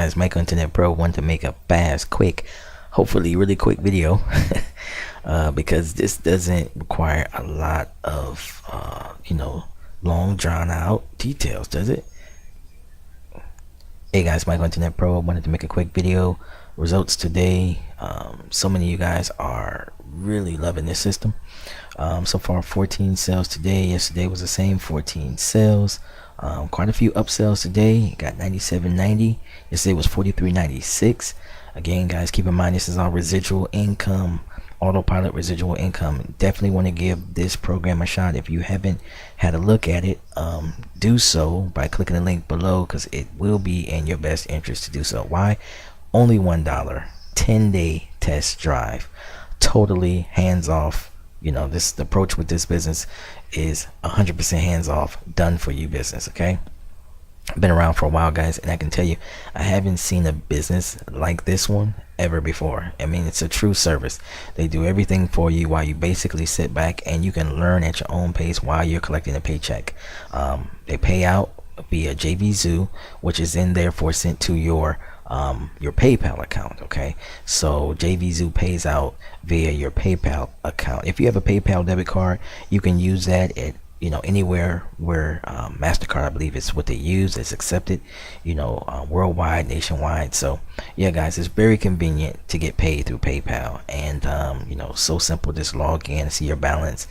guys, Michael Internet Pro. Want to make a fast, quick, hopefully really quick video because this doesn't require a lot of long drawn out details, does it? Hey guys, Michael Internet Pro. Wanted to make a quick video. Results today. So many of you guys are really loving this system. So far 14 sales today. Yesterday was the same, 14 sales. Quite a few upsells today. Got 97.90. Yesterday was 43.96. Again, guys, keep in mind this is all residual income, autopilot residual income. Definitely want to give this program a shot. If you haven't had a look at it, do so by clicking the link below, because it will be in your best interest to do so. Why? Only $1, 10-day test drive, totally hands off. The approach with this business is 100% hands off, done for you business. Okay, I've been around for a while, guys, and I can tell you I haven't seen a business like this one ever before. I mean, it's a true service. They do everything for you while you basically sit back and you can learn at your own pace while you're collecting a paycheck. They pay out via JVZoo, which is in there for sent to your PayPal account. Okay, so JVZoo pays out via your PayPal account. If you have a PayPal debit card, you can use that at anywhere where MasterCard, I believe, is what they use. It's accepted worldwide, nationwide. So yeah, guys, it's very convenient to get paid through PayPal, and so simple. Just log in, see your balance,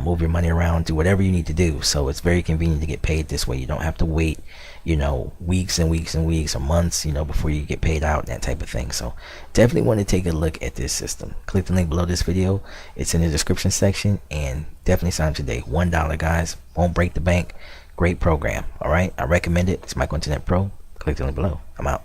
move your money around, do whatever you need to do. So it's very convenient to get paid this way. You don't have to wait weeks and weeks and weeks or months before you get paid out, that type of thing. So definitely want to take a look at this system. Click the link below this video. It's in the description section, and definitely sign up today. $1, guys, won't break the bank. Great program. All right, I recommend it. It's Michael Internet Pro. Click the link below. I'm out.